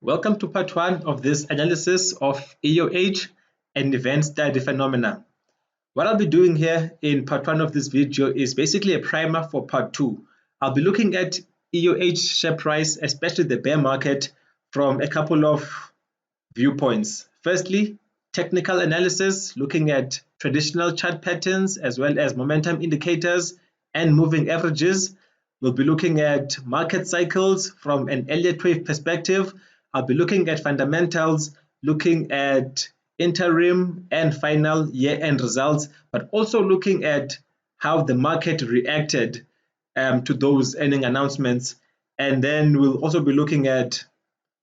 Welcome to part one of this analysis of EOH and event study phenomena. What I'll be doing here in part one of this video is basically a primer for part two. I'll be looking at EOH share price, especially the bear market, from a couple of viewpoints. Firstly, technical analysis, looking at traditional chart patterns as well as momentum indicators and moving averages. We'll be looking at market cycles from an Elliot Wave perspective. I'll be looking at fundamentals, looking at interim and final year-end results, but also looking at how the market reacted to those earning announcements. And then we'll also be looking at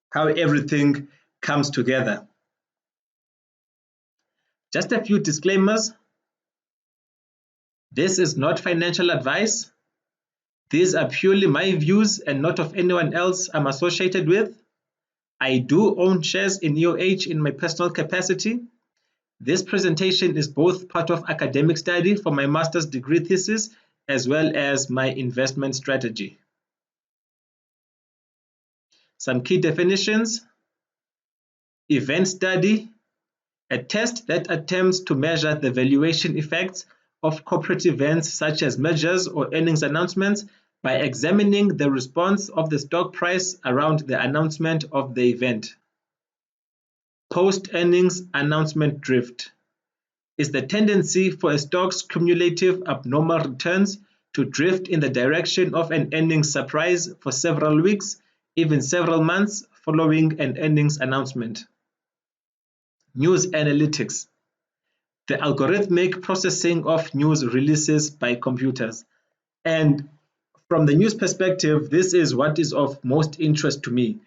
how everything comes together. Just a few disclaimers. This is not financial advice. These are purely my views and not of anyone else I'm associated with. I do own shares in EOH in my personal capacity. This presentation is both part of academic study for my master's degree thesis as well as my investment strategy. Some key definitions. Event study, a test that attempts to measure the valuation effects of corporate events such as mergers or earnings announcements by examining the response of the stock price around the announcement of the event. Post-earnings announcement drift is the tendency for a stock's cumulative abnormal returns to drift in the direction of an earnings surprise for several weeks, even several months following an earnings announcement. News analytics, the algorithmic processing of news releases by computers. And from the news perspective, this is what is of most interest to me.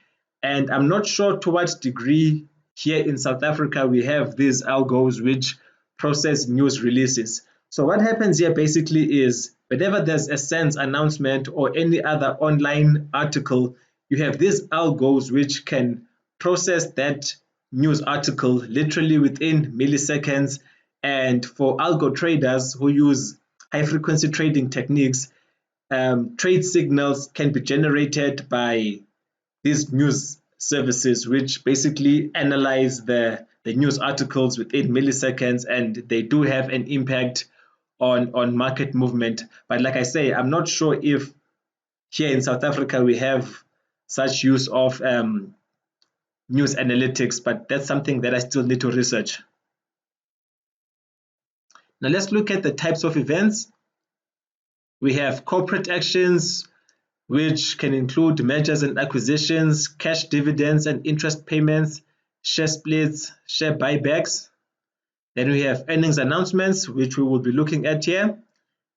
And I'm not sure to what degree here in South Africa we have these algos which process news releases. So what happens here basically is whenever there's a SENS announcement or any other online article, you have these algos which can process that news article literally within milliseconds. And for algo traders who use high frequency trading techniques, trade signals can be generated by these news services, which basically analyze the news articles within milliseconds, and they do have an impact on market movement. But like I say, I'm not sure if here in South Africa we have such use of news analytics, but that's something that I still need to research. Now let's look at the types of events. We have corporate actions, which can include mergers and acquisitions, cash dividends and interest payments, share splits, share buybacks. Then we have earnings announcements, which we will be looking at here.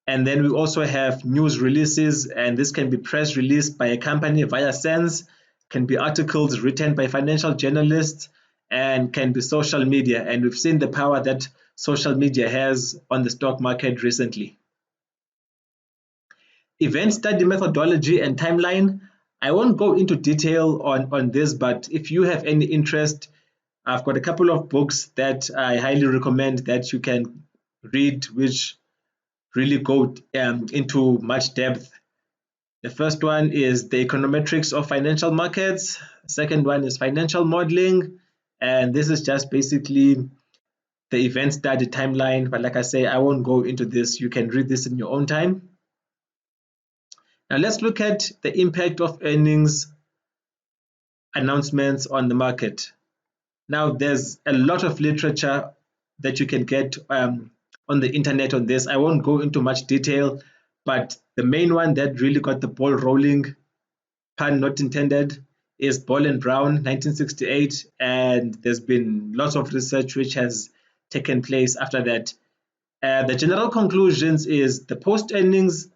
And then we also have news releases, and this can be press released by a company via SENS, can be articles written by financial journalists, and can be social media. And we've seen the power that social media has on the stock market recently. Event study methodology and timeline. I won't go into detail on this, but if you have any interest, I've got a couple of books that I highly recommend that you can read, which really go into much depth. The first one is The Econometrics of Financial Markets. The second one is Financial Modeling. And this is just basically the event study timeline. But like I say, I won't go into this. You can read this in your own time. Now let's look at the impact of earnings announcements on the market. Now there's a lot of literature that you can get on the internet on this. I won't go into much detail, but the main one that really got the ball rolling, pun not intended, is Ball and Brown, 1968, and there's been lots of research which has taken place after that. The general conclusions is the post-earnings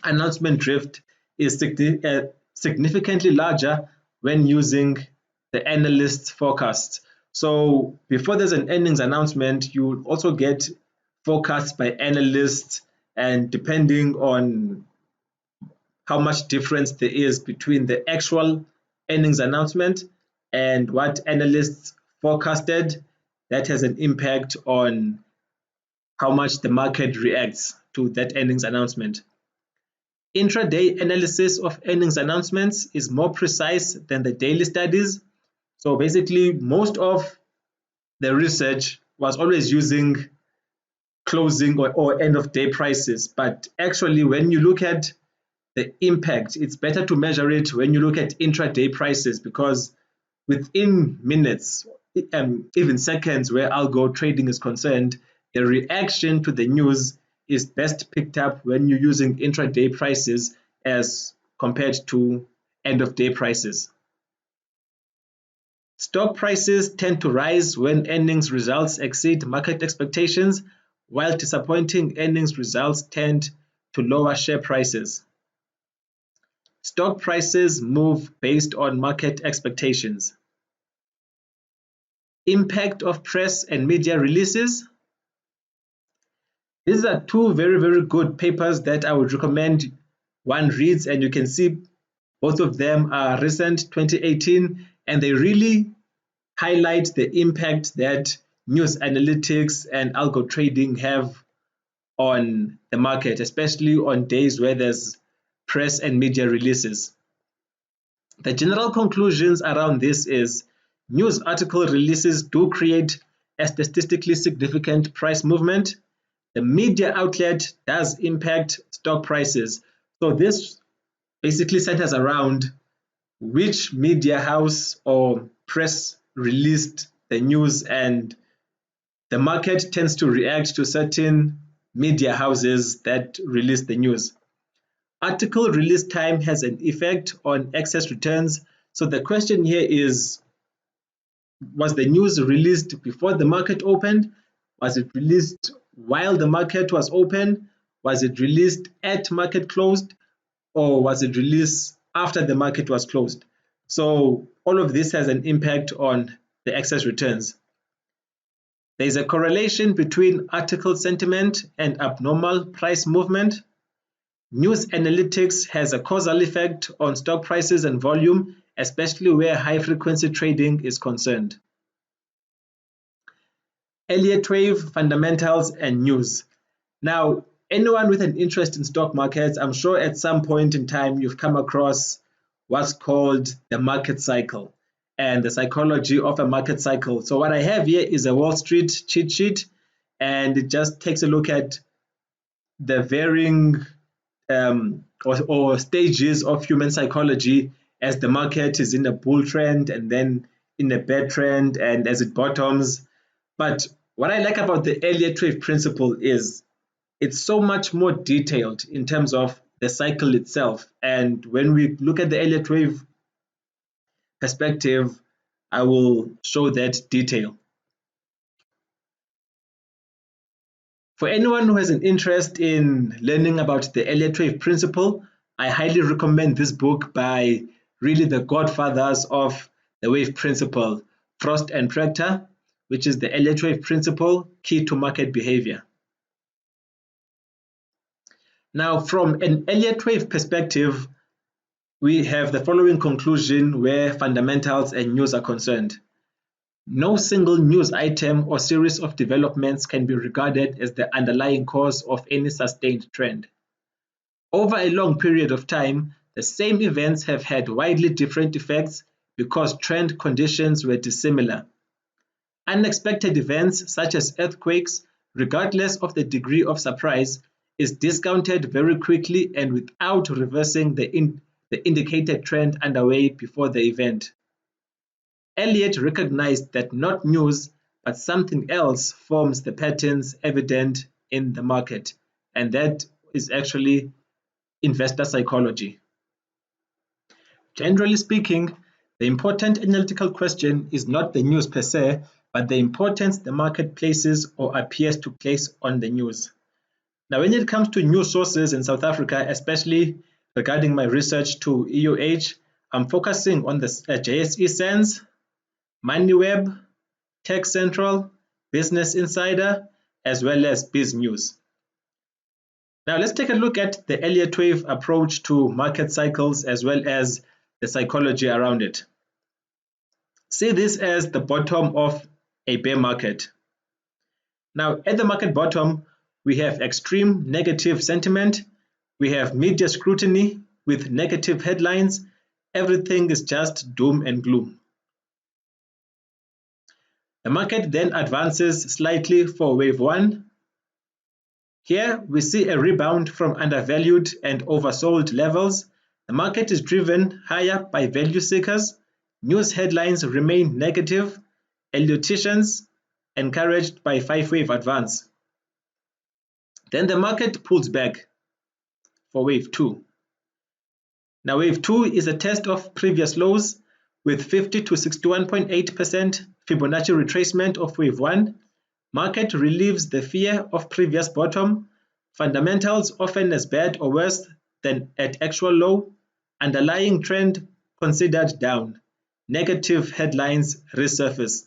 announcement drift is significantly larger when using the analyst's forecasts. So before there's an earnings announcement, you also get forecasts by analysts, and depending on how much difference there is between the actual earnings announcement and what analysts forecasted, that has an impact on how much the market reacts to that earnings announcement. Intraday analysis of earnings announcements is more precise than the daily studies. So basically, most of the research was always using closing or end of day prices. But actually, when you look at the impact, it's better to measure it when you look at intraday prices, because within minutes, even seconds where algo trading is concerned, the reaction to the news is best picked up when you're using intraday prices as compared to end of day prices. Stock prices tend to rise when earnings results exceed market expectations, while disappointing earnings results tend to lower share prices. Stock prices move based on market expectations. Impact of press and media releases. These are two very good papers that I would recommend one reads, and you can see both of them are recent, 2018, and they really highlight the impact that news analytics and algo trading have on the market, especially on days where there's press and media releases. The general conclusions around this is news article releases do create a statistically significant price movement. The media outlet does impact stock prices. So this basically centers around which media house or press released the news, and the market tends to react to certain media houses that release the news. Article release time has an effect on excess returns. So the question here is, was the news released before the market opened? Was it released while the market was open? Was it released at market closed? Or was it released after the market was closed? So all of this has an impact on the excess returns. There is a correlation between article sentiment and abnormal price movement. News analytics has a causal effect on stock prices and volume, especially where high frequency trading is concerned. Elliot Wave fundamentals and news. Now, anyone with an interest in stock markets, I'm sure at some point in time you've come across what's called the market cycle and the psychology of a market cycle. So what I have here is a Wall Street cheat sheet, and it just takes a look at the varying or stages of human psychology as the market is in a bull trend and then in a bear trend and as it bottoms. But what I like about the Elliot Wave principle is it's so much more detailed in terms of the cycle itself. And when we look at the Elliot Wave perspective, I will show that detail. For anyone who has an interest in learning about the Elliot Wave principle, I highly recommend this book by really the godfathers of the wave principle, Frost and Proctor, which is the Elliot Wave Principle, Key to Market Behavior. Now, from an Elliot Wave perspective, we have the following conclusion where fundamentals and news are concerned. No single news item or series of developments can be regarded as the underlying cause of any sustained trend. Over a long period of time, the same events have had widely different effects because trend conditions were dissimilar. Unexpected events such as earthquakes, regardless of the degree of surprise, is discounted very quickly and without reversing the indicated trend underway before the event. Elliot recognized that not news, but something else forms the patterns evident in the market, and that is actually investor psychology. Generally speaking, the important analytical question is not the news per se, but the importance the market places or appears to place on the news. Now, when it comes to news sources in South Africa, especially regarding my research to EOH, I'm focusing on the JSE Sense, MoneyWeb, Tech Central, Business Insider, as well as Biz News. Now let's take a look at the Elliot Wave approach to market cycles as well as the psychology around it. See this as the bottom of a bear market. Now at the market bottom, we have extreme negative sentiment, We have media scrutiny with negative headlines. Everything is just doom and gloom. The market then advances slightly for wave 1. Here we see a rebound from undervalued and oversold levels. The market is driven higher by value seekers. News headlines remain negative. Ellioticians encouraged by 5-wave advance. Then the market pulls back for wave 2. Now wave 2 is a test of previous lows with 50 to 61.8% Fibonacci retracement of wave 1. Market relieves the fear of previous bottom. Fundamentals often as bad or worse than at actual low. Underlying trend considered down. Negative headlines resurface.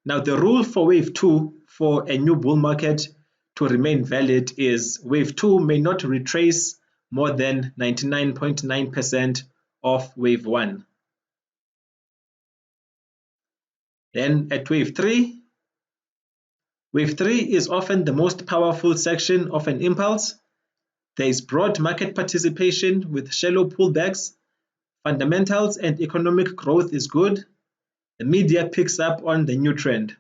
Now the rule for wave 2 for a new bull market to remain valid is wave 2 may not retrace more than 99.9% of wave 1. Then at wave 3 is often the most powerful section of an impulse. There is broad market participation with shallow pullbacks. Fundamentals and economic growth is good. The media picks up on the new trend.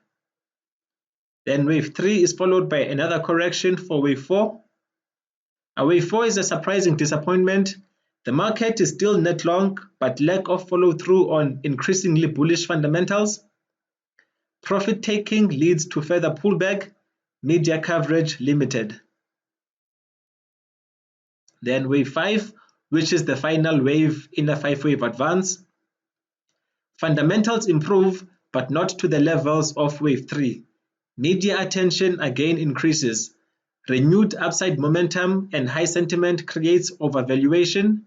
Then wave 3 is followed by another correction for wave 4. Wave 4 is a surprising disappointment. The market is still net long, but lack of follow-through on increasingly bullish fundamentals. Profit taking leads to further pullback, media coverage limited. Then wave 5, which is the final wave in a 5-wave advance. Fundamentals improve, but not to the levels of wave 3. Media attention again increases. Renewed upside momentum and high sentiment creates overvaluation.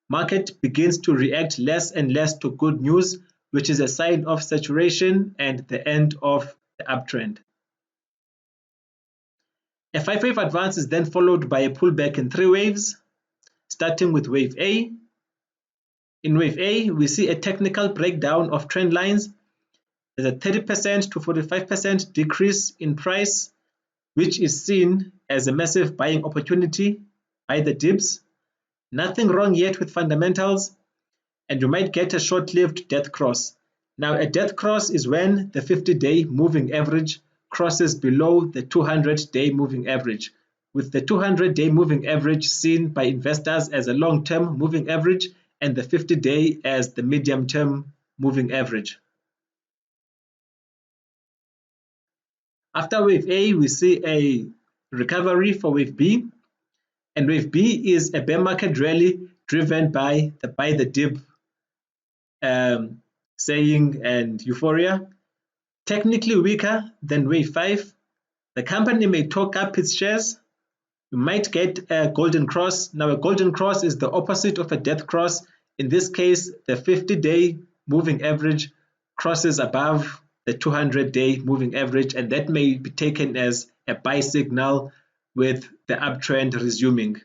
Market begins to react less and less to good news, which is a sign of saturation and the end of the uptrend. A 5-wave advance is then followed by a pullback in 3 waves, starting with wave A. In wave A, we see a technical breakdown of trend lines. There's a 30% to 45% decrease in price, which is seen as a massive buying opportunity by the dips. Nothing wrong yet with fundamentals, and you might get a short-lived death cross. Now, a death cross is when the 50-day moving average crosses below the 200-day moving average, with the 200-day moving average seen by investors as a long-term moving average and the 50-day as the medium-term moving average. After wave A, we see a recovery for wave B, and wave B is a bear market rally driven by the buy the dip saying and euphoria. Technically weaker than wave 5. The company may talk up its shares. You might get a golden cross. Now a golden cross is the opposite of a death cross. In this case, the 50-day moving average crosses above the 200-day moving average, and that may be taken as a buy signal with the uptrend resuming.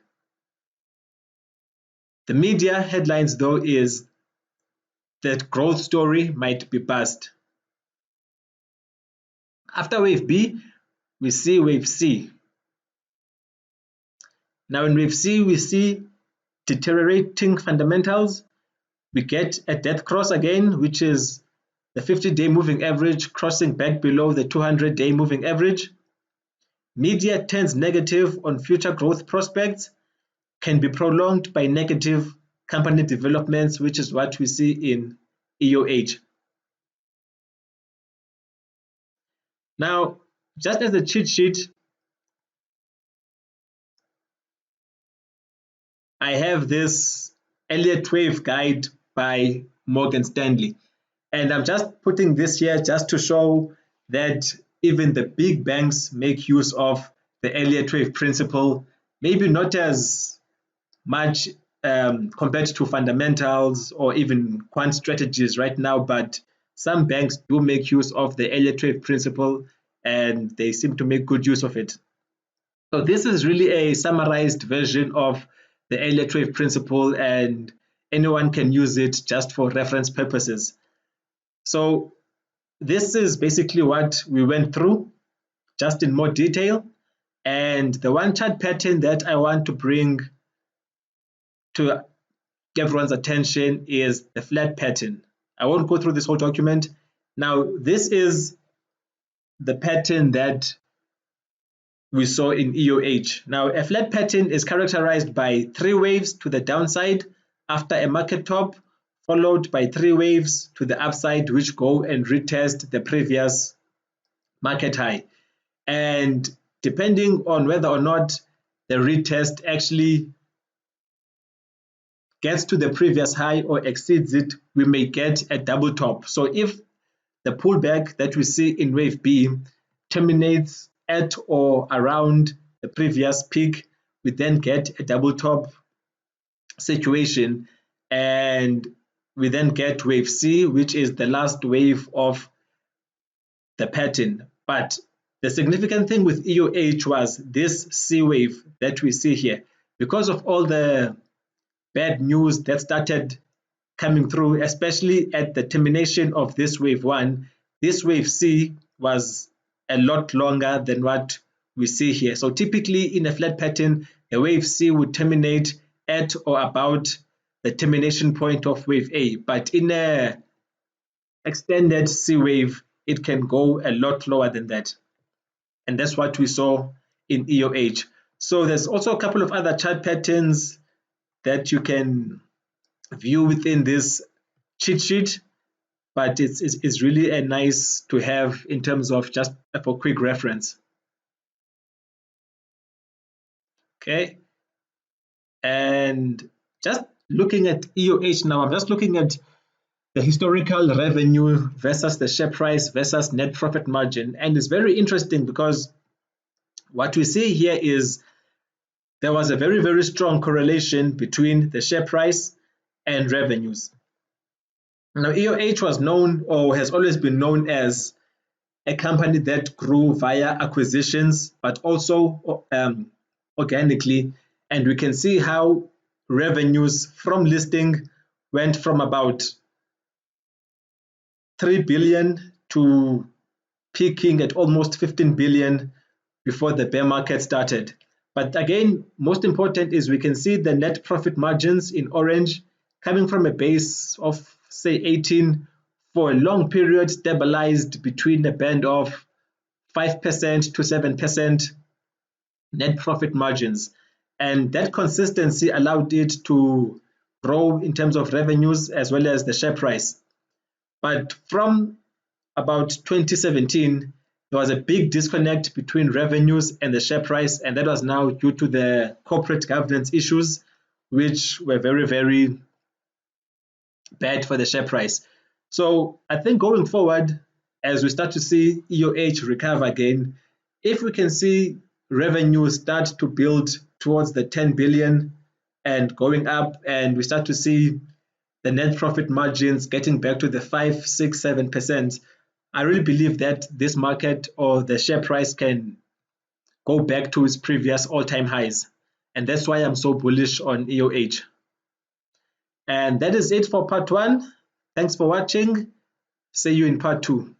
The media headlines though is that growth story might be bust. After wave B, we see wave C. Now in wave C, we see deteriorating fundamentals. We get a death cross again, which is the 50-day moving average crossing back below the 200-day moving average. Media turns negative on future growth prospects, can be prolonged by negative company developments, which is what we see in EOH. Now, just as a cheat sheet, I have this Elliot Wave guide by Morgan Stanley. And I'm just putting this here just to show that even the big banks make use of the Elliot Wave Principle, maybe not as much compared to fundamentals or even quant strategies right now, but some banks do make use of the Elliot Wave Principle and they seem to make good use of it. So this is really a summarized version of the Elliot Wave Principle, and anyone can use it just for reference purposes. So this is basically what we went through, just in more detail. And the one chart pattern that I want to bring to everyone's attention is the flat pattern. I won't go through this whole document. Now, this is the pattern that we saw in EOH. Now, a flat pattern is characterized by 3 waves to the downside after a market top, followed by 3 waves to the upside, which go and retest the previous market high. And depending on whether or not the retest actually gets to the previous high or exceeds it, we may get a double top. So if the pullback that we see in wave B terminates at or around the previous peak, we then get a double top situation, and we then get wave C, which is the last wave of the pattern. But the significant thing with EOH was this C wave that we see here. Because of all the bad news that started coming through, especially at the termination of this wave 1, this wave C was a lot longer than what we see here. So typically in a flat pattern, the wave C would terminate at or about the termination point of wave A. But in a extended C wave, it can go a lot lower than that. And that's what we saw in EOH. So there's also a couple of other chart patterns that you can view within this cheat sheet, but it's really a nice to have in terms of just for quick reference. Okay, and just looking at EOH now, I'm just looking at the historical revenue versus the share price versus net profit margin, and it's very interesting because what we see here is there was a very, very strong correlation between the share price and revenues. Now, EOH was known or has always been known as a company that grew via acquisitions, but also organically. And we can see how revenues from listing went from about 3 billion to peaking at almost 15 billion before the bear market started. But again, most important is we can see the net profit margins in orange coming from a base of say 18 for a long period, stabilized between a band of 5% to 7% net profit margins. And that consistency allowed it to grow in terms of revenues as well as the share price. But from about 2017, there was a big disconnect between revenues and the share price, and that was now due to the corporate governance issues, which were very, very bad for the share price. So I think going forward, as we start to see EOH recover again, if we can see revenue start to build towards the 10 billion and going up, and we start to see the net profit margins getting back to the 5, 6, 7%, I really believe that this market or the share price can go back to its previous all-time highs. And that's why I'm so bullish on EOH. And that is it for part 1. Thanks for watching. See you in part 2.